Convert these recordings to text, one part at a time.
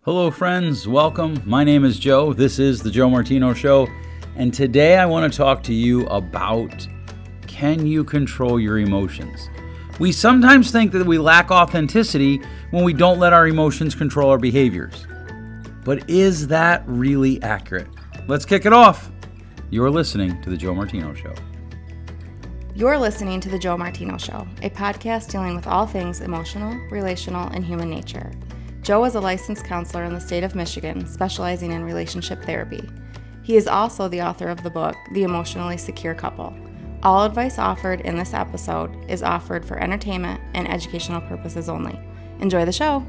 Hello friends, welcome. My name is Joe. This is the Joe Martino Show. And today I want to talk to you about, can you control your emotions? We sometimes think that we lack authenticity when we don't let our emotions control our behaviors. But is that really accurate? Let's kick it off. You're listening to the Joe Martino Show. You're listening to the Joe Martino Show, a podcast dealing with all things emotional, relational, and human nature. Joe is a licensed counselor in the state of Michigan, specializing in relationship therapy. He is also the author of the book, The Emotionally Secure Couple. All advice offered in this episode is offered for entertainment and educational purposes only. Enjoy the show.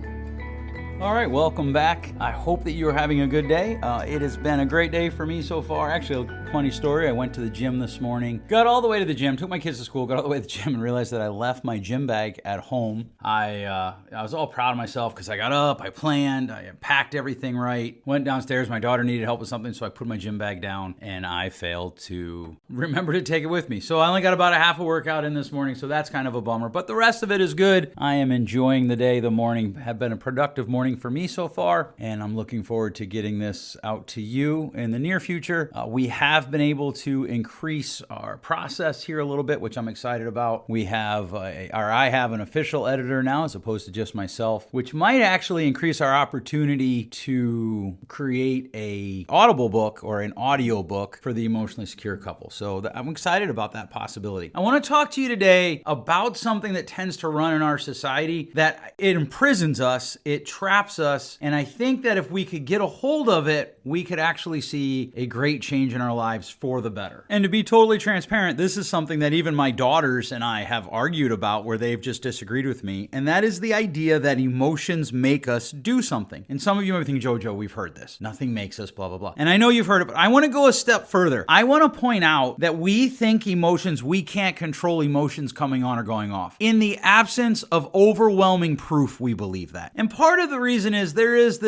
All right, welcome back. I hope that you're having a good day. It has been a great day for me so far. Actually, a funny story. I went to the gym this morning, got all the way to the gym, took my kids to school, got all the way to the gym, and realized that I left my gym bag at home. I was all proud of myself because I got up, I planned, I packed everything right, went downstairs. My daughter needed help with something, so I put my gym bag down, and I failed to remember to take it with me. So I only got about a half a workout in this morning, so that's kind of a bummer. But the rest of it is good. I am enjoying the day, the morning. Have been a productive morning for me so far, and I'm looking forward to getting this out to you in the near future. We have been able to increase our process here a little bit, which I'm excited about. I have an official editor now as opposed to just myself, which might actually increase our opportunity to create a Audible book or an audio book for the emotionally secure couple. So I'm excited about that possibility. I want to talk to you today about something that tends to run in our society, that it imprisons us, it traps us, and I think that if we could get a hold of it, we could actually see a great change in our lives for the better. And to be totally transparent, this is something that even my daughters and I have argued about, where they've just disagreed with me, and that is the idea that emotions make us do something. And some of you might be thinking, Joe, we've heard this. Nothing makes us blah, blah, blah. And I know you've heard it, but I want to go a step further. I want to point out that we think we can't control emotions coming on or going off. In the absence of overwhelming proof, we believe that. And part of the reason is there is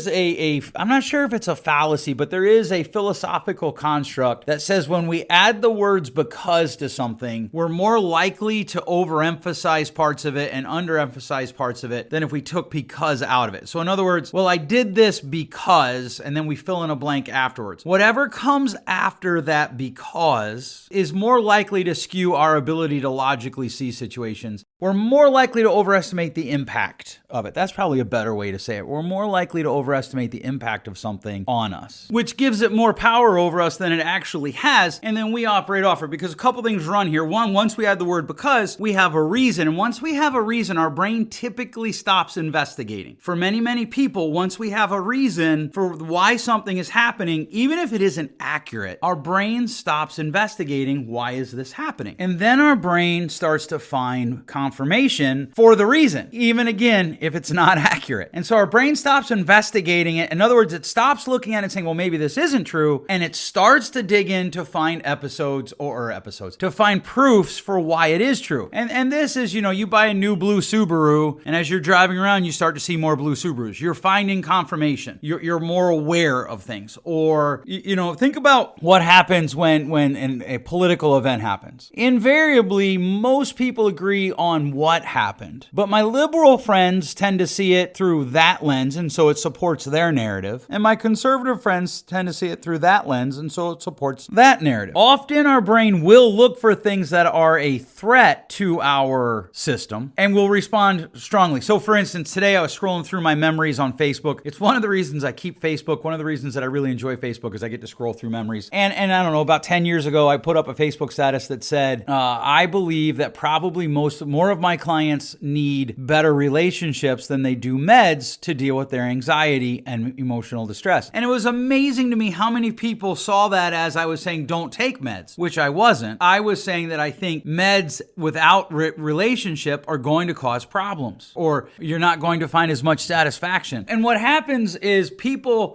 a I'm not sure if it's a fallacy, but there is a philosophical construct that says when we add the words because to something, we're more likely to overemphasize parts of it and underemphasize parts of it than if we took because out of it. So in other words, well, I did this because, and then we fill in a blank afterwards. Whatever comes after that because is more likely to skew our ability to logically see situations. We're more likely to overestimate the impact of it. That's probably a better way to say it. We're more likely to overestimate the impact of something on us, which gives it more power over us than it actually has, and then we operate off it. Because a couple things run here. One, once we add the word because, we have a reason, and once we have a reason, our brain typically stops investigating. For many, many people, once we have a reason for why something is happening, even if it isn't accurate, our brain stops investigating, why is this happening? And then our brain starts to find confirmation for the reason, even again, if it's not accurate. And so our brain stops investigating it. In other words, it stops looking at it and saying, well, maybe this isn't true. And it starts to dig in to find to find proofs for why it is true. And this is, you buy a new blue Subaru, and as you're driving around, you start to see more blue Subarus. You're finding confirmation. You're more aware of things. Or, think about what happens when a political event happens. Invariably, most people agree on what happened. But my liberal friends tend to see it through that lens, and so it supports their narrative. And my conservative friends tend to see it through that lens, and so it supports that narrative. Often our brain will look for things that are a threat to our system and will respond strongly. So for instance, today I was scrolling through my memories on Facebook. It's one of the reasons I keep Facebook. One of the reasons that I really enjoy Facebook is I get to scroll through memories. And I don't know, about 10 years ago, I put up a Facebook status that said, I believe that probably more of my clients need better relationships than they do meds to deal with their anxiety and emotional distress. And it was amazing to me how many people saw that as I was saying, don't take meds, which I wasn't. I was saying that I think meds without relationship are going to cause problems, or you're not going to find as much satisfaction. And what happens is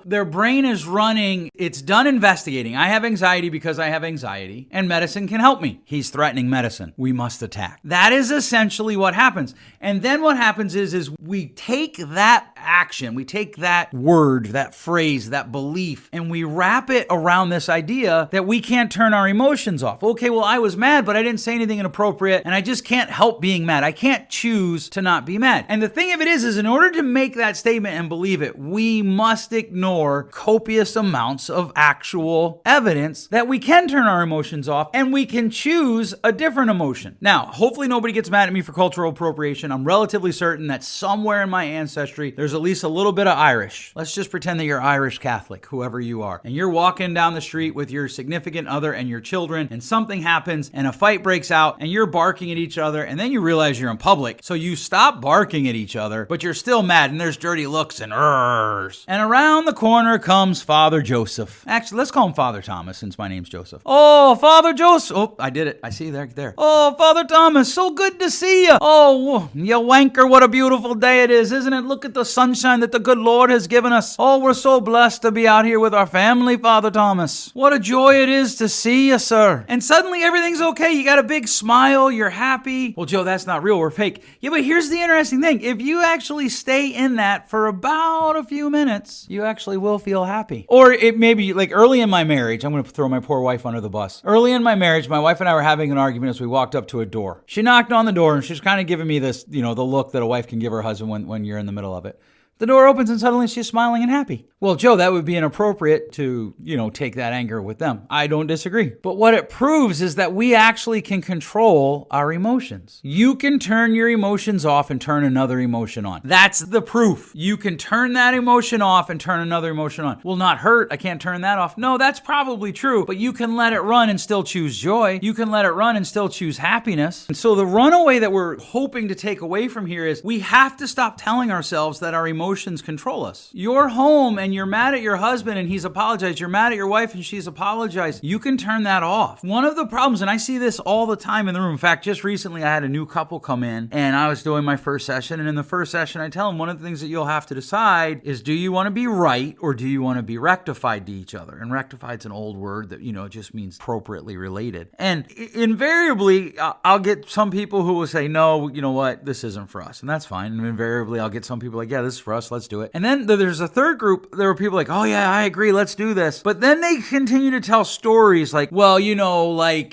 their brain is running, it's done investigating. I have anxiety because I have anxiety, and medicine can help me. He's threatening medicine. We must attack. That is essentially essentially what happens. And then what happens is we take that action, we take that word, that phrase, that belief, and we wrap it around this idea that we can't turn our emotions off. Okay, well, I was mad, but I didn't say anything inappropriate, and I just can't help being mad. I can't choose to not be mad. And the thing of it is in order to make that statement and believe it, we must ignore copious amounts of actual evidence that we can turn our emotions off and we can choose a different emotion. Now, hopefully nobody gets mad at me for cultural appropriation. I'm relatively certain that somewhere in my ancestry, there's at least a little bit of Irish. Let's just pretend that you're Irish Catholic, whoever you are, and you're walking down the street with your significant other and your children, and something happens and a fight breaks out and you're barking at each other, and then you realize you're in public. So you stop barking at each other, but you're still mad and there's dirty looks and errs. And around the corner comes Father Joseph. Actually, let's call him Father Thomas since my name's Joseph. Oh, Father Joseph. Oh, I did it. I see there. Oh, Father Thomas, so good to see you. Oh, you wanker, what a beautiful day it is, isn't it? Look at the sunshine that the good Lord has given us. Oh, we're so blessed to be out here with our family, Father Thomas. What a joy it is to see you, sir. And suddenly everything's okay. You got a big smile. You're happy. Well, Joe, that's not real. We're fake. Yeah, but here's the interesting thing. If you actually stay in that for about a few minutes, you actually will feel happy. Or it may be like early in my marriage, I'm going to throw my poor wife under the bus. Early in my marriage, my wife and I were having an argument as we walked up to a door. She knocked on the door and she's kind of giving me this, the look that a wife can give her husband when you're in the middle of it. The door opens and suddenly she's smiling and happy. Well, Joe, that would be inappropriate to, take that anger with them. I don't disagree. But what it proves is that we actually can control our emotions. You can turn your emotions off and turn another emotion on. That's the proof. You can turn that emotion off and turn another emotion on. Will not hurt. I can't turn that off. No, that's probably true. But you can let it run and still choose joy. You can let it run and still choose happiness. And so the runaway that we're hoping to take away from here is we have to stop telling ourselves that our emotions control us. You're home and you're mad at your husband and he's apologized. You're mad at your wife and she's apologized. You can turn that off. One of the problems, and I see this all the time in the room. In fact, just recently I had a new couple come in and I was doing my first session. And in the first session, I tell them one of the things that you'll have to decide is, do you want to be right or do you want to be rectified to each other? And rectified's an old word that, it just means appropriately related. And invariably, I'll get some people who will say, no, you know what, this isn't for us. And that's fine. And invariably, I'll get some people like, yeah, this is for us. Let's do it. And then there's a third group. There were people like, oh yeah, I agree. Let's do this. But then they continue to tell stories like, well,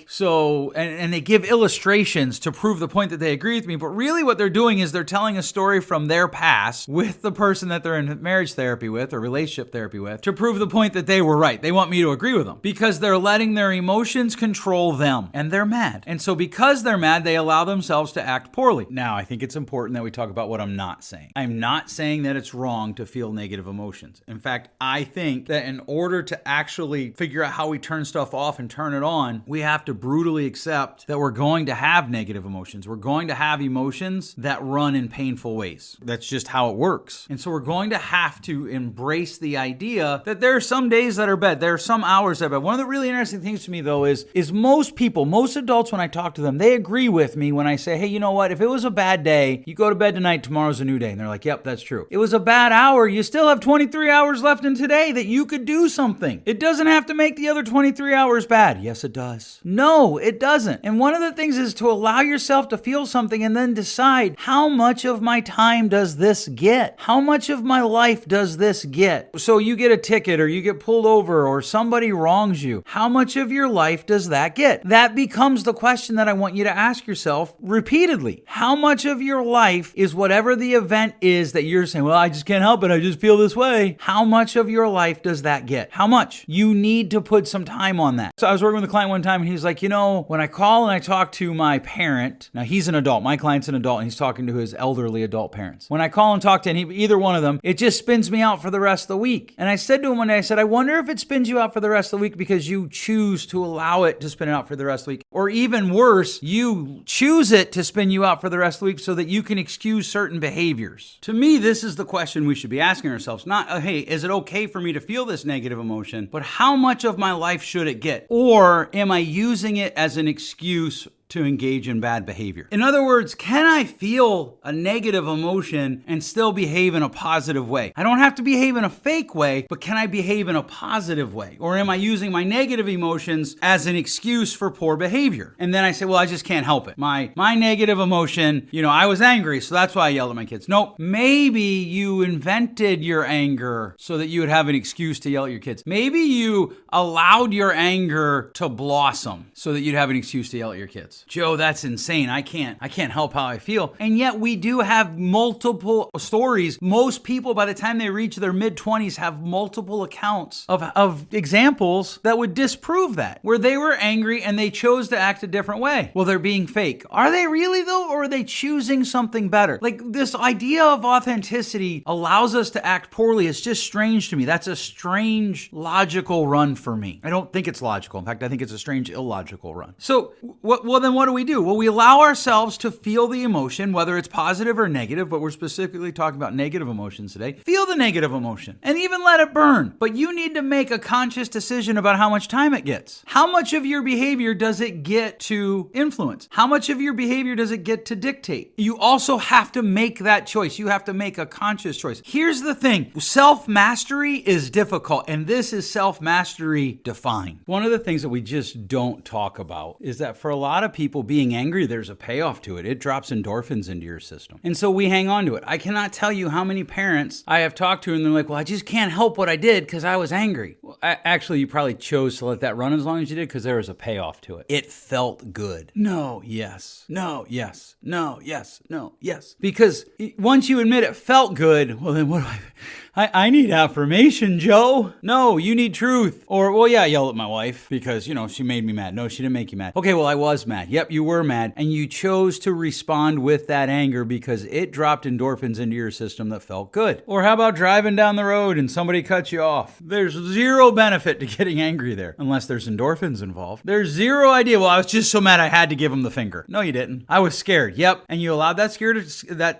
so, and they give illustrations to prove the point that they agree with me. But really what they're doing is they're telling a story from their past with the person that they're in marriage therapy with or relationship therapy with to prove the point that they were right. They want me to agree with them because they're letting their emotions control them and they're mad. And so because they're mad, they allow themselves to act poorly. Now, I think it's important that we talk about what I'm not saying. I'm not saying that it's wrong to feel negative emotions. In fact, I think that in order to actually figure out how we turn stuff off and turn it on, we have to brutally accept that we're going to have negative emotions. We're going to have emotions that run in painful ways. That's just how it works. And so we're going to have to embrace the idea that there are some days that are bad. There are some hours that are bad. One of the really interesting things to me though is most adults when I talk to them, they agree with me when I say, hey, you know what? If it was a bad day, you go to bed tonight, tomorrow's a new day. And they're like, yep, that's true. It was a bad hour. You still have 23 hours left in today that you could do something. It doesn't have to make the other 23 hours bad. Yes, it does. No, it doesn't. And one of the things is to allow yourself to feel something and then decide, how much of my time does this get? How much of my life does this get? So you get a ticket or you get pulled over or somebody wrongs you. How much of your life does that get? That becomes the question that I want you to ask yourself repeatedly. How much of your life is whatever the event is that you're saying, well, I just can't help it. I just feel this way. How much of your life does that get? How much? You need to put some time on that. So I was working with a client one time and he's like, when I call and I talk to my parent, now he's an adult, my client's an adult, and he's talking to his elderly adult parents. When I call and talk to either one of them, it just spins me out for the rest of the week. And I said to him one day, I wonder if it spins you out for the rest of the week because you choose to allow it to spin it out for the rest of the week. Or even worse, you choose it to spin you out for the rest of the week so that you can excuse certain behaviors. To me, this is the question we should be asking ourselves. Not, hey, is it okay for me to feel this negative emotion? But how much of my life should it get? Or am I using it as an excuse to engage in bad behavior. In other words, can I feel a negative emotion and still behave in a positive way? I don't have to behave in a fake way, but can I behave in a positive way? Or am I using my negative emotions as an excuse for poor behavior? And then I say, well, I just can't help it. My negative emotion, I was angry, so that's why I yelled at my kids. Nope. Maybe you invented your anger so that you would have an excuse to yell at your kids. Maybe you allowed your anger to blossom so that you'd have an excuse to yell at your kids. Joe, that's insane. I can't help how I feel. And yet we do have multiple stories. Most people, by the time they reach their mid-20s, have multiple accounts of examples that would disprove that, where they were angry and they chose to act a different way. Well, they're being fake. Are they really though, or are they choosing something better? Like, this idea of authenticity allows us to act poorly. It's just strange to me. That's a strange logical run for me. I don't think it's logical. In fact, I think it's a strange illogical run. So, then what do? Well, we allow ourselves to feel the emotion, whether it's positive or negative, but we're specifically talking about negative emotions today. Feel the negative emotion and even let it burn. But you need to make a conscious decision about how much time it gets. How much of your behavior does it get to influence? How much of your behavior does it get to dictate? You also have to make that choice. You have to make a conscious choice. Here's the thing. Self-mastery is difficult, and this is self-mastery defined. One of the things that we just don't talk about is that for a lot of people, being angry, there's a payoff to it. It drops endorphins into your system. And so we hang on to it. I cannot tell you how many parents I have talked to and they're like, well, I just can't help what I did because I was angry. Well, actually, you probably chose to let that run as long as you did because there was a payoff to it. It felt good. No, yes. No, yes. No, yes. No, yes. Because once you admit it felt good, well, then what do I need affirmation, Joe. No, you need truth. Or, well, yeah, I yelled at my wife because, she made me mad. No, she didn't make you mad. Okay, well, I was mad. Yep, you were mad. And you chose to respond with that anger because it dropped endorphins into your system that felt good. Or how about driving down the road and somebody cuts you off? There's zero benefit to getting angry there, unless there's endorphins involved. There's zero idea. Well, I was just so mad I had to give him the finger. No, you didn't. I was scared. Yep. And you allowed that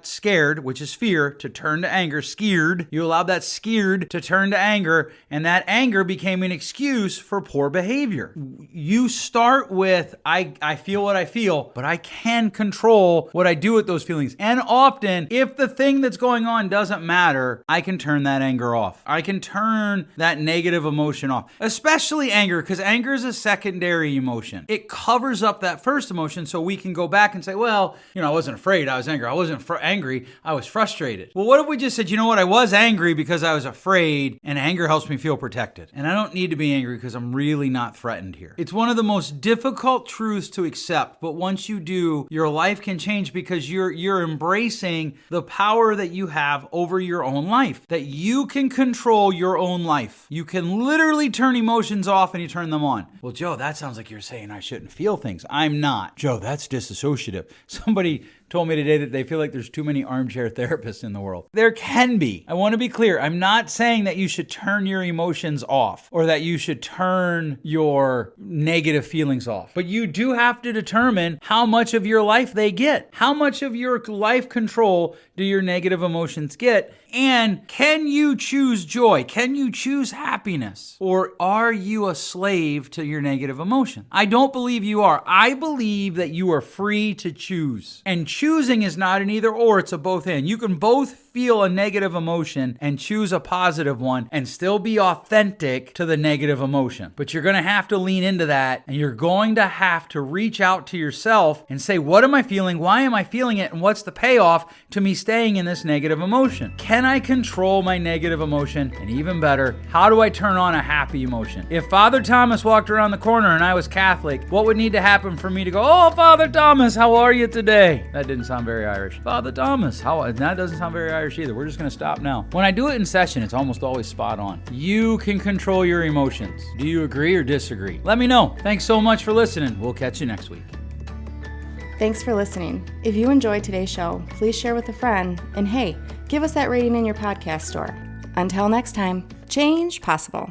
scared, which is fear, to turn to anger. Scared. You allowed that scared to turn to anger, and that anger became an excuse for poor behavior. You start with, I feel what I feel, but I can control what I do with those feelings. And often, if the thing that's going on doesn't matter, I can turn that anger off. I can turn that negative emotion off, especially anger, because anger is a secondary emotion. It covers up that first emotion, so we can go back and say, well, I wasn't afraid, I was angry. I wasn't angry, I was frustrated. Well, what if we just said, you know what, I was angry because I was afraid, and anger helps me feel protected. And I don't need to be angry because I'm really not threatened here. It's one of the most difficult truths to accept, but once you do, your life can change because you're embracing the power that you have over your own life, that you can control your own life. You can literally turn emotions off and you turn them on. Well, Joe, that sounds like you're saying I shouldn't feel things. I'm not. Joe, that's disassociative. Somebody told me today that they feel like there's too many armchair therapists in the world. There can be. I want to be clear. I'm not saying that you should turn your emotions off or that you should turn your negative feelings off. But you do have to determine how much of your life they get. How much of your life control do your negative emotions get? And can you choose joy? Can you choose happiness? Or are you a slave to your negative emotion? I don't believe you are. I believe that you are free to choose. And choosing is not an either or, it's a both and. You can both feel a negative emotion and choose a positive one and still be authentic to the negative emotion. But you're going to have to lean into that, and you're going to have to reach out to yourself and say, what am I feeling? Why am I feeling it? And what's the payoff to me staying in this negative emotion? Can I control my negative emotion? And even better, how do I turn on a happy emotion? If Father Thomas walked around the corner and I was Catholic, what would need to happen for me to go, oh, Father Thomas, how are you today? That didn't sound very Irish. Father Thomas, that doesn't sound very Irish either. We're just going to stop now. When I do it in session, it's almost always spot on. You can control your emotions. Do you agree or disagree? Let me know. Thanks so much for listening. We'll catch you next week. Thanks for listening. If you enjoyed today's show, please share with a friend. And hey, give us that rating in your podcast store. Until next time, change possible.